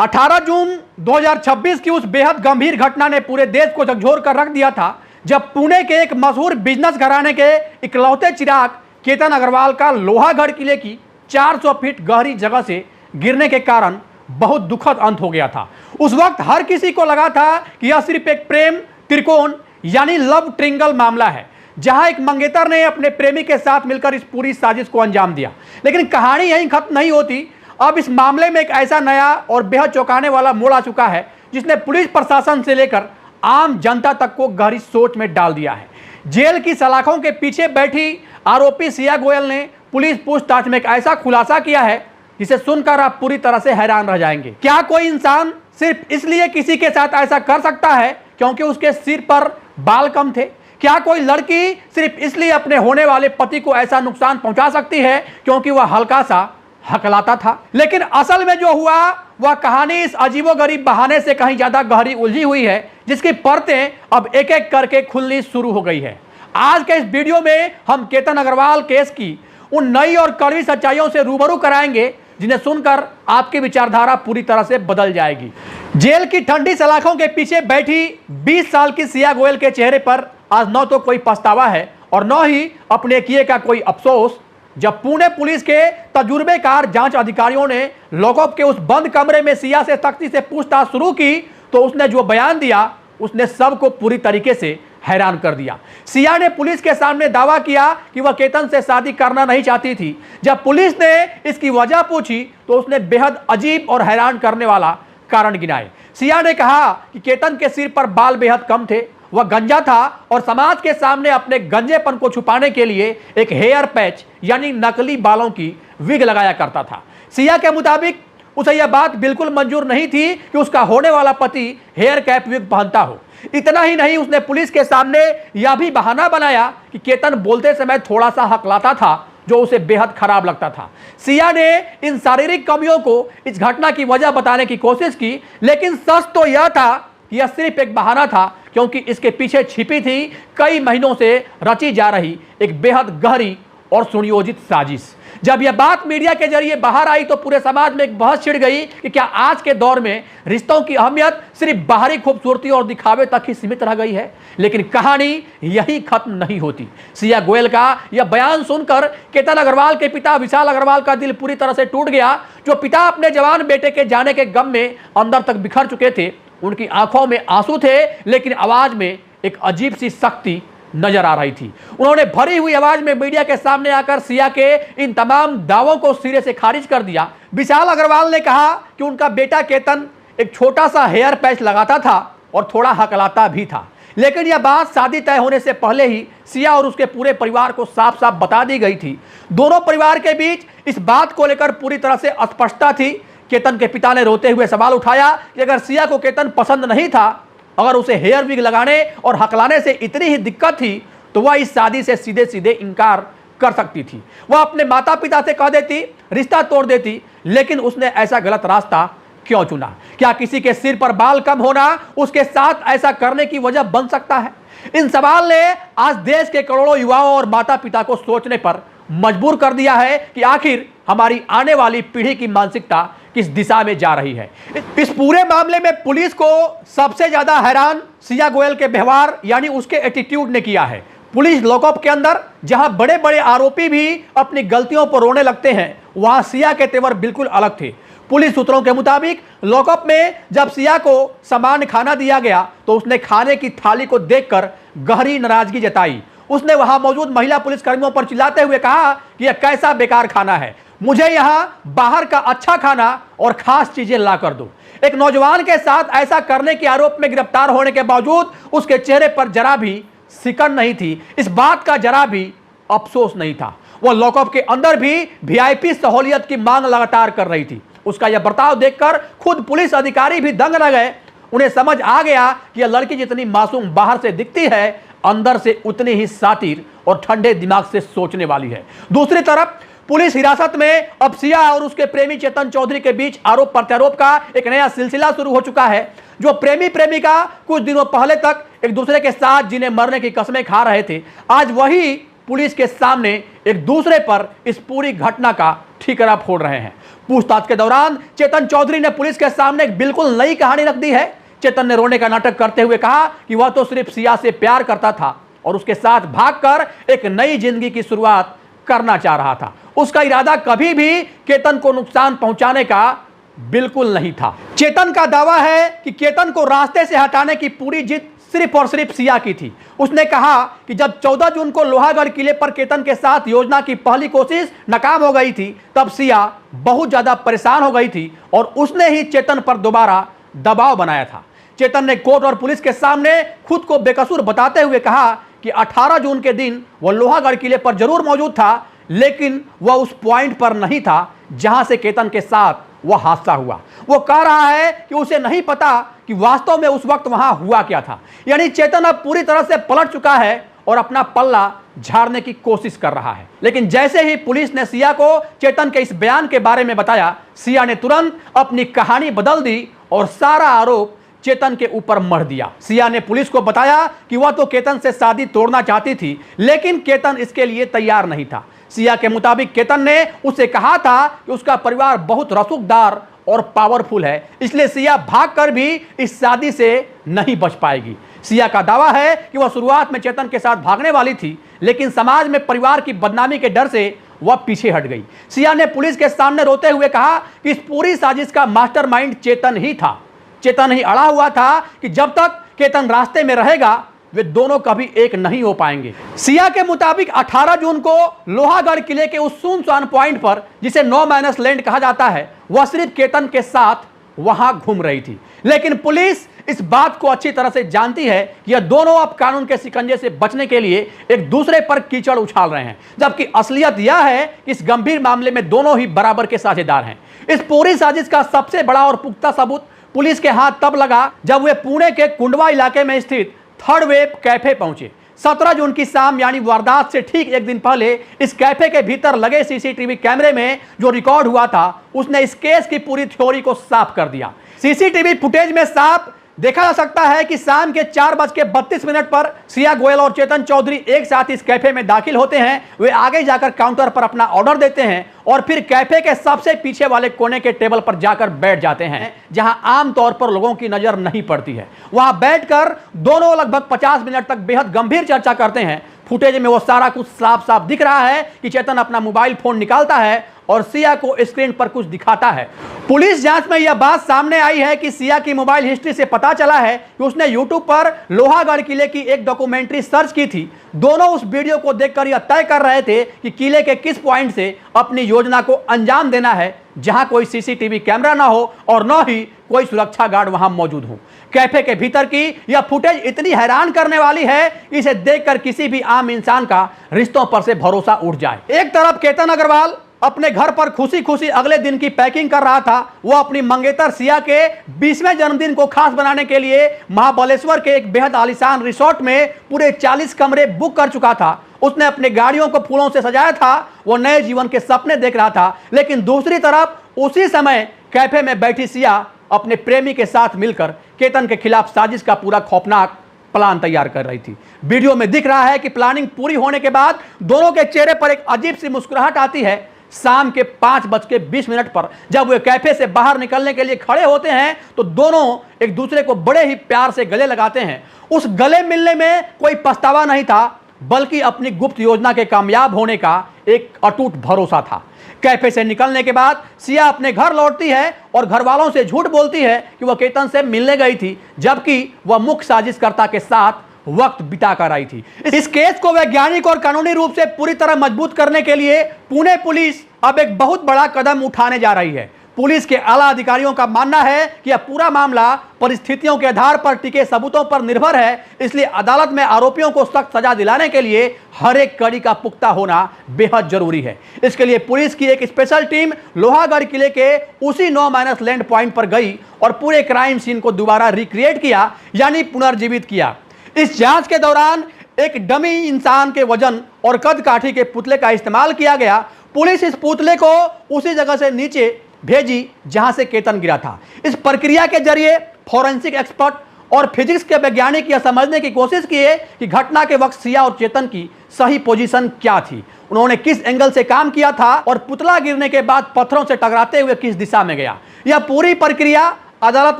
18 जून 2026 की उस बेहद गंभीर घटना ने पूरे देश को झकझोर कर रख दिया था, जब पुणे के एक मशहूर बिजनेस घराने के इकलौते चिराग केतन अग्रवाल का लोहागढ़ किले की 400 फीट गहरी जगह से गिरने के कारण बहुत दुखद अंत हो गया था। उस वक्त हर किसी को लगा था कि यह सिर्फ एक प्रेम त्रिकोण यानी लव ट्रिंगल मामला है, जहां एक मंगेतर ने अपने प्रेमी के साथ मिलकर इस पूरी साजिश को अंजाम दिया। लेकिन कहानी यहीं खत्म नहीं होती। अब इस मामले में एक ऐसा नया और बेहद चौंकाने वाला मोड़ आ चुका है, जिसने पुलिस प्रशासन से लेकर आम जनता तक को गहरी सोच में डाल दिया है। जेल की सलाखों के पीछे बैठी आरोपी सिया गोयल ने पुलिस पूछताछ में एक ऐसा खुलासा किया है जिसे सुनकर आप पूरी तरह से हैरान रह जाएंगे। क्या कोई इंसान सिर्फ इसलिए किसी के साथ ऐसा कर सकता है क्योंकि उसके सिर पर बाल कम थे? क्या कोई लड़की सिर्फ इसलिए अपने होने वाले पति को ऐसा नुकसान पहुंचा सकती है क्योंकि वह हल्का सा हकलाता था? लेकिन असल में जो हुआ वह कहानी इस अजीबोगरीब बहाने से कहीं ज्यादा गहरी उलझी हुई है, जिसकी परतें अब एक एक करके खुलनी शुरू हो गई है। आज के इस वीडियो में हम केतन अग्रवाल केस की उन नई और कड़वी सच्चाइयों से रूबरू कराएंगे जिन्हें सुनकर आपकी विचारधारा पूरी तरह से बदल जाएगी। जेल की ठंडी सलाखों के पीछे बैठी 20 साल की सिया गोयल के चेहरे पर आज न तो कोई पछतावा है और न ही अपने किए का कोई अफसोस। जब पुणे पुलिस के तजुर्बेकार जांच अधिकारियों ने लॉकअप के उस बंद कमरे में सिया से सख्ती से पूछताछ शुरू की, तो उसने जो बयान दिया उसने सबको पूरी तरीके से हैरान कर दिया। सिया ने पुलिस के सामने दावा किया कि वह केतन से शादी करना नहीं चाहती थी। जब पुलिस ने इसकी वजह पूछी तो उसने बेहद अजीब और हैरान करने वाला कारण गिनाए। सिया ने कहा कि केतन के सिर पर बाल बेहद कम थे, वह गंजा था और समाज के सामने अपने गंजेपन को छुपाने के लिए एक हेयर पैच यानी नकली बालों की विग लगाया करता था। सिया के मुताबिक उसे यह बात बिल्कुल मंजूर नहीं थी कि उसका होने वाला पति हेयर कैप विग पहनता हो। इतना ही नहीं, उसने पुलिस के सामने यह भी बहाना बनाया कि केतन बोलते समय थोड़ा सा हकलाता था, जो उसे बेहद खराब लगता था। सिया ने इन शारीरिक कमियों को इस घटना की वजह बताने की कोशिश की, लेकिन सच तो यह था कि यह सिर्फ एक बहाना था, क्योंकि इसके पीछे छिपी थी कई महीनों से रची जा रही एक बेहद गहरी और सुनियोजित साजिश। जब यह बात मीडिया के जरिए बाहर आई तो पूरे समाज में एक बहस छिड़ गई कि क्या आज के दौर में रिश्तों की अहमियत सिर्फ बाहरी खूबसूरती और दिखावे तक ही सीमित रह गई है। लेकिन कहानी यही खत्म नहीं होती। सिया गोयल का यह बयान सुनकर केतन अग्रवाल के पिता विशाल अग्रवाल का दिल पूरी तरह से टूट गया। जो पिता अपने जवान बेटे के जाने के गम में अंदर तक बिखर चुके थे, उनकी आंखों में आंसू थे, लेकिन आवाज में एक अजीब सी सख्ती नजर आ रही थी। उन्होंने भरी हुई आवाज में मीडिया के सामने आकर सिया के इन तमाम दावों को सिरे से खारिज कर दिया। विशाल अग्रवाल ने कहा कि उनका बेटा केतन एक छोटा सा हेयर पैच लगाता था और थोड़ा हकलाता भी था, लेकिन यह बात शादी तय होने से पहले ही सिया और उसके पूरे परिवार को साफ साफ बता दी गई थी। दोनों परिवार के बीच इस बात को लेकर पूरी तरह से अस्पष्टता थी। केतन के पिता ने रोते हुए सवाल उठाया कि अगर सिया को केतन पसंद नहीं था, अगर उसे हेयर विग लगाने और हकलाने से इतनी ही दिक्कत थी, तो वह इस शादी से सीधे सीधे इनकार कर सकती थी। वह अपने माता पिता से कह देती, रिश्ता तोड़ देती, लेकिन उसने ऐसा गलत रास्ता क्यों चुना? क्या किसी के सिर पर बाल कम होना उसके साथ ऐसा करने की वजह बन सकता है? इन सवाल ने आज देश के करोड़ों युवाओं और माता पिता को सोचने पर मजबूर कर दिया है कि आखिर हमारी आने वाली पीढ़ी की मानसिकता किस दिशा में जा रही है। इस पूरे मामले में पुलिस को सबसे ज्यादा हैरान सिया गोयल के व्यवहार यानी उसके एटीट्यूड ने किया है। पुलिस लॉकअप के अंदर जहां बड़े बड़े आरोपी भी अपनी गलतियों पर रोने लगते हैं, वहां सिया के तेवर बिल्कुल अलग थे। पुलिस सूत्रों के मुताबिक लॉकअप में जब सिया को सामान्य खाना दिया गया तो उसने खाने की थाली को देखकर गहरी नाराजगी जताई। उसने वहां मौजूद महिला पुलिसकर्मियों पर चिल्लाते हुए कहा कि यह कैसा बेकार खाना है, मुझे यहां बाहर का अच्छा खाना और खास चीजें ला कर दो। एक नौजवान के साथ ऐसा करने के आरोप में गिरफ्तार होने के बावजूद उसके चेहरे पर जरा भी सिकन नहीं थी, इस बात का जरा भी अफसोस नहीं था। वह लॉकअप के अंदर भी वीआईपी सहूलियत की मांग लगातार कर रही थी। उसका यह बर्ताव देखकर खुद पुलिस अधिकारी भी दंग रह गए। उन्हें समझ आ गया कि यह लड़की जितनी मासूम बाहर से दिखती है, अंदर से उतनी ही शातिर और ठंडे दिमाग से सोचने वाली है। दूसरी तरफ पुलिस हिरासत में अब सिया और उसके प्रेमी चेतन चौधरी के बीच आरोप प्रत्यारोप का एक नया सिलसिला शुरू हो चुका है। जो प्रेमी प्रेमिका कुछ दिनों पहले तक एक दूसरे के साथ जीने मरने की कसमें खा रहे थे, आज वही पुलिस के सामने एक दूसरे पर इस पूरी घटना का ठीकरा फोड़ रहे हैं। पूछताछ के दौरान चेतन चौधरी ने पुलिस के सामने एक बिल्कुल नई कहानी रख दी है। चेतन ने रोने का नाटक करते हुए कहा कि वह तो सिर्फ सिया से प्यार करता था और उसके साथ भागकर एक नई जिंदगी की शुरुआत करना चाह रहा था। उसका इरादा कभी भी केतन को नुकसान पहुंचाने का बिल्कुल नहीं था। चेतन का दावा है कि केतन को रास्ते से हटाने की पूरी जिद सिर्फ और सिर्फ सिया की थी। उसने कहा कि जब 14 जून को लोहागढ़ किले पर केतन के साथ योजना की पहली कोशिश नाकाम हो गई थी, तब सिया बहुत ज्यादा परेशान हो गई थी और उसने ही चेतन पर दोबारा दबाव बनाया था। चेतन ने कोर्ट और पुलिस के सामने खुद को बेकसूर बताते हुए कहा कि 18 जून के दिन वह लोहागढ़ किले पर जरूर मौजूद था, लेकिन वह उस पॉइंट पर नहीं था जहां से केतन के साथ वह हादसा हुआ। वो कह रहा है कि उसे नहीं पता कि वास्तव में उस वक्त वहां हुआ क्या था। यानी चेतन अब पूरी तरह से पलट चुका है और अपना पल्ला झाड़ने की कोशिश कर रहा है। लेकिन जैसे ही पुलिस ने सिया को चेतन के इस बयान के बारे में बताया, सिया ने तुरंत अपनी कहानी बदल दी और सारा आरोप चेतन के ऊपर मढ़ दिया। सिया ने पुलिस को बताया कि वह तो केतन से शादी तोड़ना चाहती थी, लेकिन केतन इसके लिए तैयार नहीं था। सिया के मुताबिक केतन ने उससे कहा था कि उसका परिवार बहुत रसूखदार और पावरफुल है, इसलिए सिया भागकर भी इस शादी से नहीं बच पाएगी। सिया का दावा है कि वह शुरुआत में चेतन के साथ भागने वाली थी, लेकिन समाज में परिवार की बदनामी के डर से वह पीछे हट गई। सिया ने पुलिस के सामने रोते हुए कहा कि इस पूरी साजिश का मास्टरमाइंड चेतन ही था। चेतन ही अड़ा हुआ था कि जब तक केतन रास्ते में रहेगा वे दोनों कभी एक नहीं हो पाएंगे। सिया के मुताबिक 18 जून को लोहागढ़ किले के उस सुनसान पॉइंट पर, जिसे नो मैनस लैंड कहा जाता है, वह सिर्फ केतन के साथ वहां घूम रही थी। लेकिन पुलिस इस बात को अच्छी तरह से जानती है कि यह दोनों अब कानून के शिकंजे से बचने के लिए एक दूसरे पर कीचड़ उछाल रहे हैं, जबकि असलियत यह है कि इस गंभीर मामले में दोनों ही बराबर के साझेदार हैं। इस पूरी साजिश का सबसे बड़ा और पुख्ता सबूत पुलिस के हाथ तब लगा जब वे पुणे के कुंडवा इलाके में स्थित थर्ड वेव कैफे पहुंचे। 17 जून की शाम यानी वारदात से ठीक एक दिन पहले इस कैफे के भीतर लगे सीसीटीवी कैमरे में जो रिकॉर्ड हुआ था, उसने इस केस की पूरी थ्योरी को साफ कर दिया। सीसीटीवी फुटेज में साफ देखा जा सकता है कि शाम के 4:32 पर सिया गोयल और चेतन चौधरी एक साथ इस कैफे में दाखिल होते हैं। वे आगे जाकर काउंटर पर अपना ऑर्डर देते हैं और फिर कैफे के सबसे पीछे वाले कोने के टेबल पर जाकर बैठ जाते हैं, जहां आमतौर पर लोगों की नजर नहीं पड़ती है। वहां बैठकर दोनों लगभग 50 मिनट तक बेहद गंभीर चर्चा करते हैं। फुटेज में वो सारा कुछ साफ साफ दिख रहा है कि चेतन अपना मोबाइल फोन निकालता है और सिया को स्क्रीन पर कुछ दिखाता है। पुलिस जांच में यह बात सामने आई है कि सिया की मोबाइल हिस्ट्री से पता चला है कि उसने यूट्यूब पर लोहागढ़ किले की एक डॉक्यूमेंट्री सर्च की थी। दोनों उस वीडियो को देखकर यह तय कर रहे थे कि किले के किस पॉइंट से अपनी योजना को अंजाम देना है, जहां कोई सीसीटीवी कैमरा ना हो और न ही कोई सुरक्षा गार्ड वहां मौजूद हो। कैफे के भीतर की यह फुटेज इतनी हैरान करने वाली है कि इसे देखकर किसी भी आम इंसान का रिश्तों पर से भरोसा उठ जाए। एक तरफ केतन अग्रवाल अपने घर पर खुशी खुशी अगले दिन की पैकिंग कर रहा था। वो अपनी मंगेतर सिया के 20वें जन्मदिन को खास बनाने के लिए महाबलेश्वर के एक बेहद आलीशान रिसोर्ट में पूरे 40 कमरे बुक कर चुका था। उसने अपने गाड़ियों को फूलों से सजाया था। वो नए जीवन के सपने देख रहा था। लेकिन दूसरी तरफ उसी समय कैफे में बैठी सिया अपने प्रेमी के साथ मिलकर केतन के खिलाफ साजिश का पूरा खौफनाक प्लान तैयार कर रही थी। वीडियो में दिख रहा है कि प्लानिंग पूरी होने के बाद दोनों के चेहरे पर एक अजीब सी मुस्कुराहट आती है। शाम के 5:20 पर जब वे कैफे से बाहर निकलने के लिए खड़े होते हैं तो दोनों एक दूसरे को बड़े ही प्यार से गले लगाते हैं। उस गले मिलने में कोई पछतावा नहीं था, बल्कि अपनी गुप्त योजना के कामयाब होने का एक अटूट भरोसा था। कैफे से निकलने के बाद सिया अपने घर लौटती है और घर वालों से झूठ बोलती है कि वह केतन से मिलने गई थी, जबकि वह मुख्य साजिशकर्ता के साथ वक्त बिता कर आई थी। इस केस को वैज्ञानिक और कानूनी रूप से पूरी तरह मजबूत करने के लिए पुणे पुलिस अब एक बहुत बड़ा कदम उठाने जा रही है। पुलिस के आला अधिकारियों का मानना है कि यह पूरा मामला परिस्थितियों के आधार पर टिके सबूतों पर निर्भर है, इसलिए अदालत में आरोपियों को सख्त सजा दिलाने के लिए हर एक कड़ी का पुख्ता होना बेहद जरूरी है। इसके लिए पुलिस की एक स्पेशल टीम लोहागढ़ किले के उसी नो मैनस लैंड पॉइंट पर गई और पूरे क्राइम सीन को दोबारा रिक्रिएट किया, यानी पुनर्जीवित किया। इस जांच के दौरान एक डमी इंसान के वजन और कद काठी के पुतले का इस्तेमाल किया गया। पुलिस इस पुतले को उसी जगह से नीचे भेजी जहां से केतन गिरा था। इस प्रक्रिया के जरिए फॉरेंसिक एक्सपर्ट और फिजिक्स के वैज्ञानिक यह समझने की कोशिश किए कि घटना के वक्त सिया और चेतन की सही पोजीशन क्या थी। उन्होंने किस एंगल से काम किया था और पुतला गिरने के बाद पत्थरों से टकराते हुए किस दिशा में गया। यह पूरी प्रक्रिया अदालत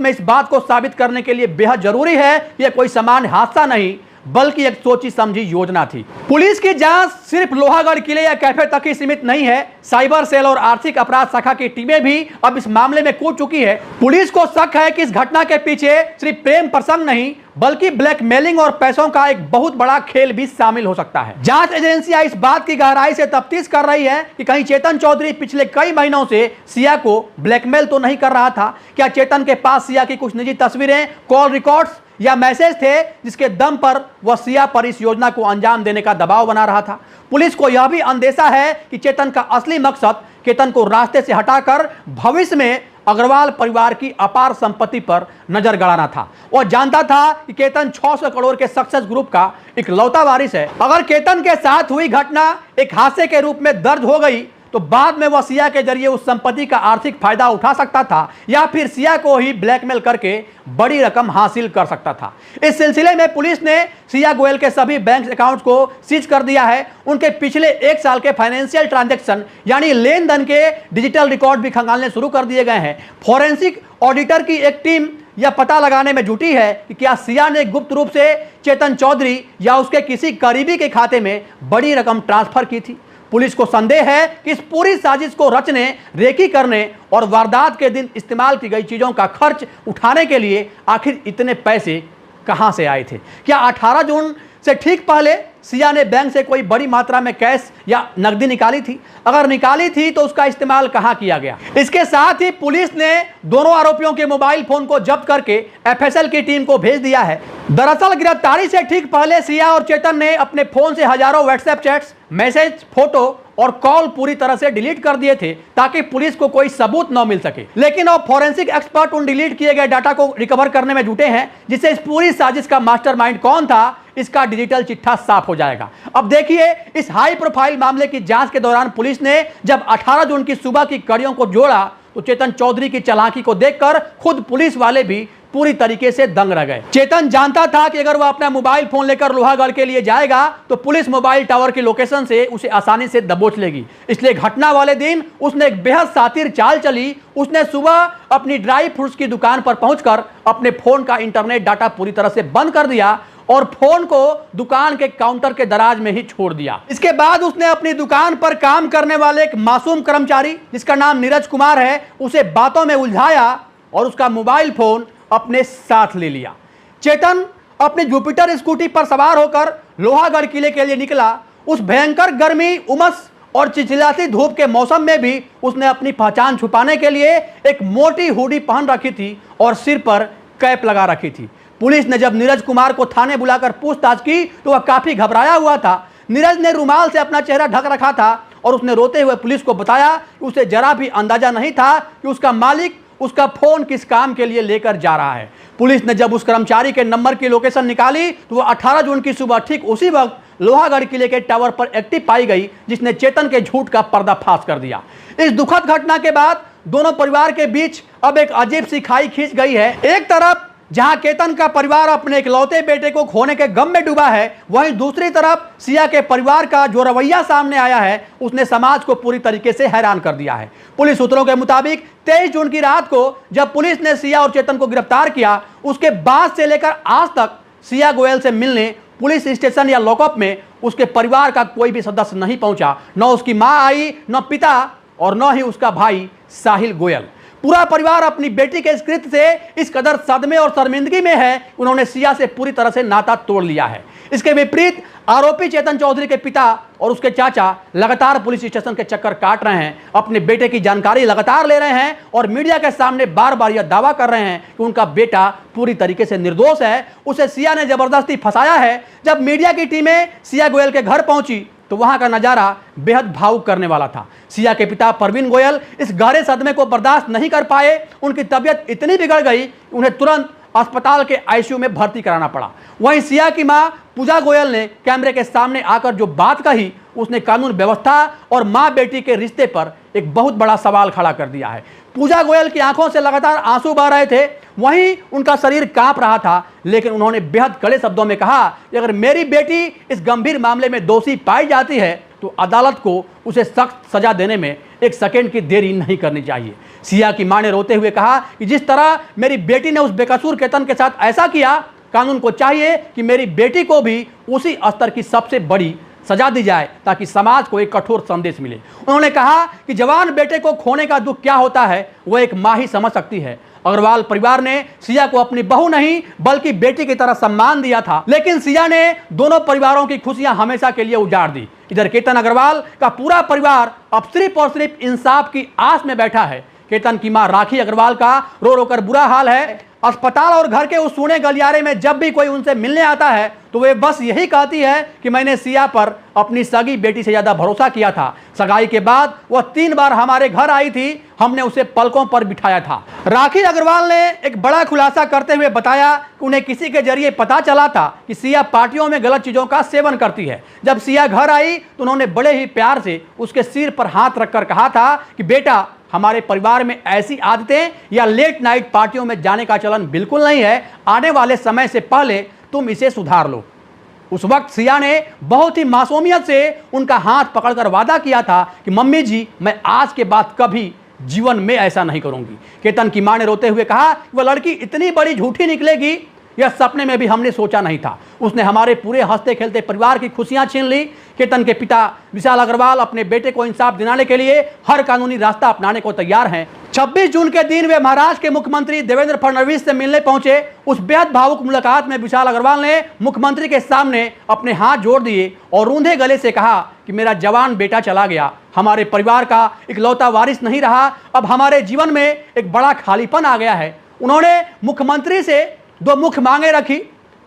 में इस बात को साबित करने के लिए बेहद जरूरी है कि यह कोई सामान्य हादसा नहीं बल्कि एक सोची समझी योजना थी। पुलिस की जांच सिर्फ लोहागढ़ किले या कैफे तक ही सीमित नहीं है। साइबर सेल और आर्थिक अपराध शाखा की टीमें भी अब इस मामले में कूद चुकी है। पुलिस को शक है कि इस घटना के पीछे सिर्फ प्रेम प्रसंग नहीं बल्कि ब्लैकमेलिंग और पैसों का एक बहुत बड़ा खेल भी शामिल हो सकता है। जांच एजेंसियां इस बात की गहराई से तफ्तीश कर रही है कि कहीं चेतन चौधरी पिछले कई महीनों से सिया को ब्लैकमेल तो नहीं कर रहा था। क्या चेतन के पास सिया की कुछ निजी तस्वीरें, कॉल रिकॉर्ड्स या मैसेज थे जिसके दम पर वह सिया पर इस योजना को अंजाम देने का दबाव बना रहा था। पुलिस को यह भी अंदेशा है कि चेतन का असली मकसद केतन को रास्ते से हटाकर भविष्य में अग्रवाल परिवार की अपार संपत्ति पर नजर गड़ाना था। वह जानता था कि केतन 600 करोड़ के सक्सेस ग्रुप का इकलौता वारिस है। अगर केतन के साथ हुई घटना एक हादसे के रूप में दर्ज हो गई तो बाद में वह सिया के जरिए उस संपत्ति का आर्थिक फायदा उठा सकता था या फिर सिया को ही ब्लैकमेल करके बड़ी रकम हासिल कर सकता था। इस सिलसिले में पुलिस ने सिया गोयल के सभी बैंक अकाउंट्स को सीज कर दिया है। उनके पिछले एक साल के फाइनेंशियल ट्रांजैक्शन यानी लेन देन के डिजिटल रिकॉर्ड भी खंगालने शुरू कर दिए गए हैं। फॉरेंसिक ऑडिटर की एक टीम यह पता लगाने में जुटी है कि क्या सिया ने गुप्त रूप से चेतन चौधरी या उसके किसी करीबी के खाते में बड़ी रकम ट्रांसफर की थी। पुलिस को संदेह है कि इस पूरी साजिश को रचने, रेकी करने और वारदात के दिन इस्तेमाल की गई चीजों का खर्च उठाने के लिए आखिर इतने पैसे कहां से आए थे। क्या 18 जून से ठीक पहले सिया ने बैंक से कोई बड़ी मात्रा में कैश या नकदी निकाली थी? अगर निकाली थी तो उसका इस्तेमाल कहां किया गया? इसके साथ ही पुलिस ने दोनों आरोपियों के मोबाइल फोन को जब्त करके एफएसएल की टीम को भेज दिया है। दरअसल गिरफ्तारी से ठीक पहले सिया और चेतन ने अपने फोन से हजारों व्हाट्सएप चैट्स, मैसेज, फोटो और कॉल पूरी तरह से डिलीट कर दिए थे ताकि पुलिस को कोई सबूत न मिल सके। लेकिन अब फॉरेंसिक एक्सपर्ट उन डिलीट किए गए डाटा को रिकवर करने में जुटे हैं जिससे इस पूरी साजिश का मास्टरमाइंड कौन था इसका डिजिटल चिट्ठा साफ हो जाएगा। अब देखिए, इस हाई प्रोफाइल मामले की जांच के दौरान पुलिस ने जब 18 जून की सुबह की कड़ियों को जोड़ा तो चेतन चौधरी की चालाकी को देखकर खुद पुलिस वाले भी पूरी तरीके से दंग रह गए। चेतन जानता था कि अगर वह अपना मोबाइल फोन लेकर लोहागढ़ के लिए जाएगा तो पुलिस मोबाइल टावर की लोकेशन से उसे आसानी से दबोच लेगी। इसलिए घटना वाले दिन उसने एक बेहद शातिर चाल चली। उसने सुबह अपनी ड्राई फ्रूट्स की दुकान पर पहुंचकर अपने फोन का इंटरनेट डाटा पूरी तरह से बंद कर दिया और फोन को दुकान के काउंटर के दराज में ही छोड़ दिया। इसके बाद उसने अपनी दुकान पर काम करने वाले एक मासूम कर्मचारी जिसका नाम नीरज कुमार है उसे बातों में उलझाया और उसका मोबाइल फोन अपने साथ ले लिया। चेतन अपनी जुपिटर स्कूटी पर सवार होकर लोहागढ़ किले के लिए निकला। उस भयंकर गर्मी, उमस और चिलचिलाती धूप के मौसम में भी उसने अपनी पहचान छुपाने के लिए एक मोटी हुडी पहन रखी थी और सिर पर कैप लगा रखी थी। पुलिस ने जब नीरज कुमार को थाने बुलाकर पूछताछ की तो वह काफी घबराया हुआ था। नीरज ने रुमाल से अपना चेहरा ढक रखा था और उसने रोते हुए पुलिस को बताया कि उसे जरा भी अंदाजा नहीं था कि उसका मालिक उसका फोन किस काम के लिए लेकर जा रहा है। पुलिस ने जब उस कर्मचारी के नंबर की लोकेशन निकाली तो वह 18 जून की सुबह ठीक उसी वक्त लोहागढ़ किले के टावर पर एक्टिव पाई गई जिसने चेतन के झूठ का पर्दाफाश कर दिया। इस दुखद घटना के बाद दोनों परिवार के बीच अब एक अजीब सी खाई खींच गई है। एक तरफ जहां केतन का परिवार अपने इकलौते बेटे को खोने के गम में डूबा है, वहीं दूसरी तरफ सिया के परिवार का जो रवैया सामने आया है उसने समाज को पूरी तरीके से हैरान कर दिया है। पुलिस सूत्रों के मुताबिक 23 जून की रात को जब पुलिस ने सिया और चेतन को गिरफ्तार किया उसके बाद से लेकर आज तक सिया गोयल से मिलने पुलिस स्टेशन या लॉकअप में उसके परिवार का कोई भी सदस्य नहीं पहुंचा। न उसकी मां आई, न पिता और न ही उसका भाई साहिल गोयल। पूरा परिवार अपनी बेटी के इस कृत्य से इस कदर सदमे और शर्मिंदगी में है, उन्होंने सिया से पूरी तरह से नाता तोड़ लिया है। इसके विपरीत आरोपी चेतन चौधरी के पिता और उसके चाचा लगातार पुलिस स्टेशन के चक्कर काट रहे हैं, अपने बेटे की जानकारी लगातार ले रहे हैं और मीडिया के सामने बार बार यह दावा कर रहे हैं कि उनका बेटा पूरी तरीके से निर्दोष है, उसे सिया ने जबरदस्ती फंसाया है। जब मीडिया की टीमें सिया गोयल के घर पहुंची तो वहां का नजारा बेहद भावुक करने वाला था। सिया के पिता परवीन गोयल इस गहरे सदमे को बर्दाश्त नहीं कर पाए। उनकी तबीयत इतनी बिगड़ गई उन्हें तुरंत अस्पताल के आईसीयू में भर्ती कराना पड़ा। वहीं सिया की मां पूजा गोयल ने कैमरे के सामने आकर जो बात कही उसने कानून व्यवस्था और मां बेटी के रिश्ते पर एक बहुत बड़ा सवाल खड़ा कर दिया है। पूजा गोयल की आंखों से लगातार आंसू बह रहे थे, वहीं उनका शरीर कांप रहा था, लेकिन उन्होंने बेहद कड़े शब्दों में कहा कि अगर मेरी बेटी इस गंभीर मामले में दोषी पाई जाती है तो अदालत को उसे सख्त सजा देने में एक सेकंड की देरी नहीं करनी चाहिए। सिया की मां ने रोते हुए कहा कि जिस तरह मेरी बेटी ने उस बेकसूर केतन के साथ ऐसा किया, कानून को चाहिए कि मेरी बेटी को भी उसी स्तर की सबसे बड़ी सजा दी जाए ताकि समाज को एक कठोर संदेश मिले। उन्होंने कहा कि जवान बेटे को खोने का दुख क्या होता है वह एक मां ही समझ सकती है। अग्रवाल परिवार ने सिया को अपनी बहू नहीं बल्कि बेटी की तरह सम्मान दिया था, लेकिन सिया ने दोनों परिवारों की खुशियां हमेशा के लिए उजाड़ दी। इधर केतन अग्रवाल का पूरा परिवार अब सिर्फ और सिर्फ इंसाफ की आस में बैठा है। केतन की मां राखी अग्रवाल का रो रो कर बुरा हाल है। अस्पताल और घर के उस सूने गलियारे में जब भी कोई उनसे मिलने आता है तो वे बस यही कहती है कि मैंने सिया पर अपनी सगी बेटी से ज्यादा भरोसा किया था। सगाई के बाद वह 3 बार हमारे घर आई थी, हमने उसे पलकों पर बिठाया था। राखी अग्रवाल ने एक बड़ा खुलासा करते हुए बताया कि उन्हें किसी के जरिए पता चला था कि सिया पार्टियों में गलत चीजों का सेवन करती है। जब सिया घर आई तो उन्होंने बड़े ही प्यार से उसके सिर पर हाथ रखकर कहा था कि बेटा, हमारे परिवार में ऐसी आदतें या लेट नाइट पार्टियों में जाने का चलन बिल्कुल नहीं है। आने वाले समय से पहले तुम इसे सुधार लो। उस वक्त सिया ने बहुत ही मासूमियत से उनका हाथ पकड़कर वादा किया था कि मम्मी जी, मैं आज के बाद कभी जीवन में ऐसा नहीं करूंगी। केतन की मां ने रोते हुए कहा, वह लड़की इतनी बड़ी झूठी निकलेगी यह सपने में भी हमने सोचा नहीं था। उसने हमारे पूरे हंसते खेलते परिवार की खुशियां छीन ली। केतन के पिता विशाल अग्रवाल अपने बेटे को इंसाफ दिलाने के लिए हर कानूनी रास्ता अपनाने को तैयार हैं। 26 जून के दिन वे महाराष्ट्र के मुख्यमंत्री देवेंद्र फडणवीस से मिलने पहुंचे। उस बेहद भावुक मुलाकात में विशाल अग्रवाल ने मुख्यमंत्री के सामने अपने हाथ जोड़ दिए और रूंधे गले से कहा कि मेरा जवान बेटा चला गया, हमारे परिवार का इकलौता वारिस नहीं रहा, अब हमारे जीवन में एक बड़ा खालीपन आ गया है। उन्होंने मुख्यमंत्री से 2 मुख्य मांगे रखी।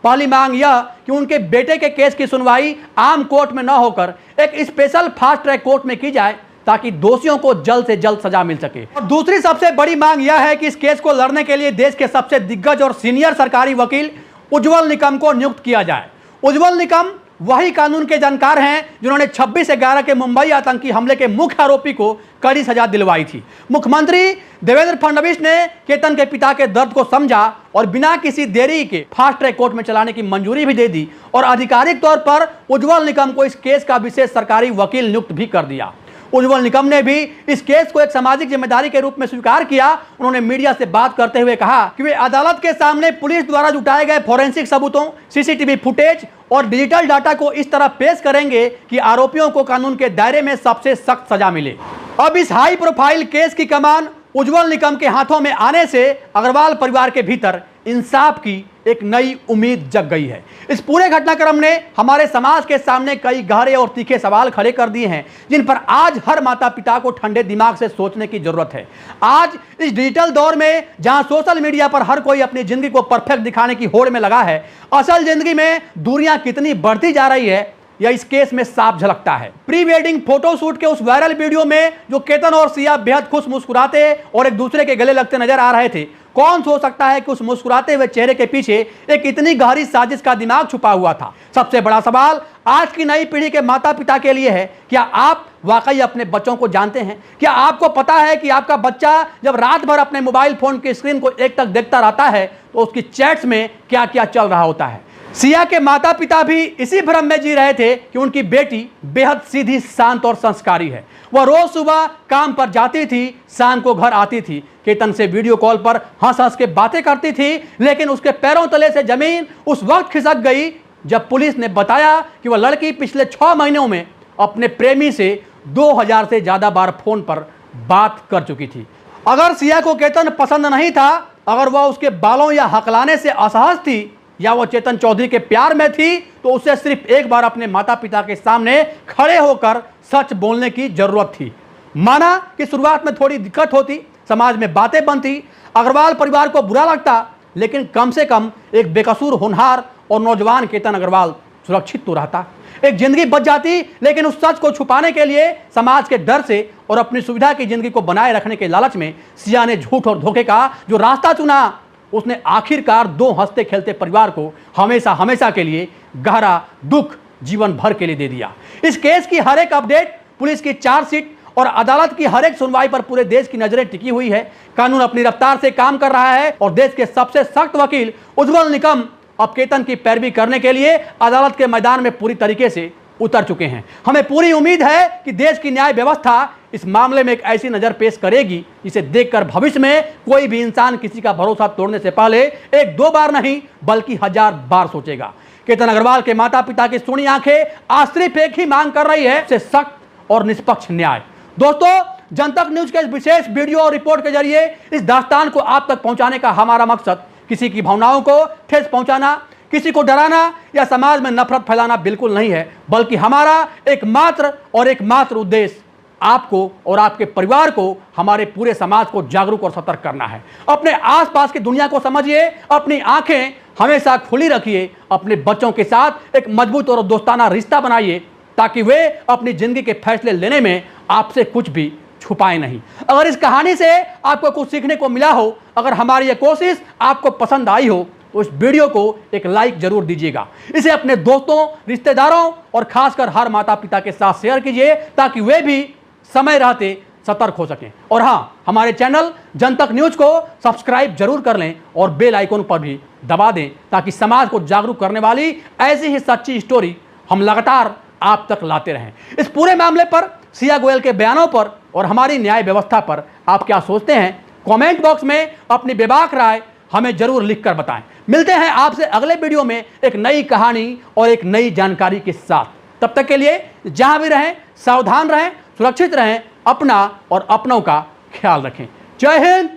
पहली मांग यह कि उनके बेटे के केस की सुनवाई आम कोर्ट में न होकर एक स्पेशल फास्ट ट्रैक कोर्ट में की जाए ताकि दोषियों को जल्द से जल्द सजा मिल सके। और दूसरी सबसे बड़ी मांग यह है कि इस केस को लड़ने के लिए देश के सबसे दिग्गज और सीनियर सरकारी वकील उज्जवल निकम को नियुक्त किया जाए। उज्जवल निकम वही कानून के जानकार हैं जिन्होंने 26/11 के मुंबई आतंकी हमले के मुख्य आरोपी को कड़ी सजा दिलवाई थी। मुख्यमंत्री देवेंद्र फडणवीस ने केतन के पिता के दर्द को समझा और बिना किसी देरी के फास्ट ट्रैक कोर्ट में चलाने की मंजूरी भी दे दी और आधिकारिक तौर पर उज्जवल निकम को इस केस का विशेष सरकारी वकील नियुक्त भी कर दिया। उज्जवल निकम ने भी इस केस को एक सामाजिक जिम्मेदारी के रूप में स्वीकार किया। उन्होंने मीडिया से बात करते हुए कहा कि वे अदालत के सामने पुलिस द्वारा जुटाए गए फोरेंसिक सबूतों, सीसीटीवी फुटेज और डिजिटल डाटा को इस तरह पेश करेंगे कि आरोपियों को कानून के दायरे में सबसे सख्त सजा मिले। अब इस हाई प्रोफाइल केस की कमान उज्जवल निकम के हाथों में आने से अग्रवाल परिवार के भीतर इंसाफ की एक नई उम्मीद जग गई है। इस पूरे घटनाक्रम ने हमारे समाज के सामने कई गहरे और तीखे सवाल खड़े कर दिए हैं जिन पर आज हर माता पिता को ठंडे दिमाग से सोचने की जरूरत है। आज इस डिजिटल दौर में जहां सोशल मीडिया पर हर कोई अपनी जिंदगी को परफेक्ट दिखाने की होड़ में लगा है, असल जिंदगी में दूरियां कितनी बढ़ती जा रही है यह इस केस में साफ झलकता है। प्री वेडिंग फोटोशूट के उस वायरल वीडियो में जो केतन और सिया बेहद खुश मुस्कुराते और एक दूसरे के गले लगते नजर आ रहे थे, कौन सोच सकता है कि उस मुस्कुराते हुए चेहरे के पीछे एक इतनी गहरी साजिश का दिमाग छुपा हुआ था। सबसे बड़ा सवाल आज की नई पीढ़ी के माता पिता के लिए है, क्या आप वाकई अपने बच्चों को जानते हैं? क्या आपको पता है कि आपका बच्चा जब रात भर अपने मोबाइल फोन की स्क्रीन को एक टक देखता रहता है तो उसकी चैट्स में क्या क्या चल रहा होता है? सिया के माता पिता भी इसी भ्रम में जी रहे थे कि उनकी बेटी बेहद सीधी, शांत और संस्कारी है। वह रोज सुबह काम पर जाती थी, शाम को घर आती थी, केतन से वीडियो कॉल पर हंस हंस के बातें करती थी, लेकिन उसके पैरों तले से जमीन उस वक्त खिसक गई जब पुलिस ने बताया कि वह लड़की पिछले 6 महीनों में अपने प्रेमी से 2000 से ज्यादा बार फोन पर बात कर चुकी थी। अगर सिया को केतन पसंद नहीं था, अगर वह उसके बालों या हकलाने से असहज थी या वो चेतन चौधरी के प्यार में थी, तो उसे सिर्फ एक बार अपने माता पिता के सामने खड़े होकर सच बोलने की जरूरत थी। माना कि शुरुआत में थोड़ी दिक्कत होती, समाज में बातें बनती, अग्रवाल परिवार को बुरा लगता, लेकिन कम से कम एक बेकसूर होनहार और नौजवान केतन अग्रवाल सुरक्षित तो रहता। एक जिंदगी बच जाती, लेकिन उस सच को छुपाने के लिए समाज के डर से और अपनी सुविधा की जिंदगी को बनाए रखने के लालच में सिया ने झूठ और धोखे का जो रास्ता चुना, उसने आखिरकार 2 हंसते खेलते परिवार को हमेशा हमेशा के लिए गहरा दुख जीवन भर के लिए दे दिया। इस केस की हर एक अपडेट, पुलिस की चार्जशीट और अदालत की हर एक सुनवाई पर पूरे देश की नजरें टिकी हुई है। कानून अपनी रफ्तार से काम कर रहा है और देश के सबसे सख्त वकील उज्जवल निकम अब केतन की पैरवी करने के लिए अदालत के मैदान में पूरी तरीके से उतर चुके हैं। हमें पूरी उम्मीद है कि देश की न्याय व्यवस्था इस मामले में एक ऐसी नजर पेश करेगी जिसे देखकर भविष्य में कोई भी इंसान किसी का भरोसा तोड़ने से पहले एक दो बार नहीं बल्कि 1000 बार सोचेगा। केतन अग्रवाल के माता पिता की सोनी आंखें आज सिर्फ एक ही मांग कर रही है, सख्त और निष्पक्ष न्याय। दोस्तों, जनतक न्यूज के इस विशेष वीडियो और रिपोर्ट के जरिए इस दास्तान को आप तक पहुंचाने का हमारा मकसद किसी की भावनाओं को ठेस पहुंचाना, किसी को डराना या समाज में नफरत फैलाना बिल्कुल नहीं है, बल्कि हमारा एकमात्र उद्देश्य आपको और आपके परिवार को, हमारे पूरे समाज को जागरूक और सतर्क करना है। अपने आसपास की दुनिया को समझिए, अपनी आंखें हमेशा खुली रखिए, अपने बच्चों के साथ एक मजबूत और दोस्ताना रिश्ता बनाइए ताकि वे अपनी जिंदगी के फैसले लेने में आपसे कुछ भी छुपाए नहीं। अगर इस कहानी से आपको कुछ सीखने को मिला हो, अगर हमारी ये कोशिश आपको पसंद आई हो तो इस वीडियो को एक लाइक जरूर दीजिएगा। इसे अपने दोस्तों, रिश्तेदारों और खासकर हर माता पिता के साथ शेयर कीजिए ताकि वे भी समय रहते सतर्क हो सकें। और हाँ, हमारे चैनल जनतक न्यूज को सब्सक्राइब जरूर कर लें और बेल आइकन पर भी दबा दें ताकि समाज को जागरूक करने वाली ऐसी ही सच्ची स्टोरी हम लगातार आप तक लाते रहें। इस पूरे मामले पर, सिया गोयल के बयानों पर और हमारी न्याय व्यवस्था पर आप क्या सोचते हैं? कमेंट बॉक्स में अपनी बेबाक राय हमें जरूर लिखकर बताएं। मिलते हैं आपसे अगले वीडियो में एक नई कहानी और एक नई जानकारी के साथ। तब तक के लिए जहां भी रहें सावधान रहें, सुरक्षित रहें, अपना और अपनों का ख्याल रखें। जय हिंद,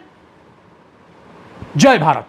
जय भारत।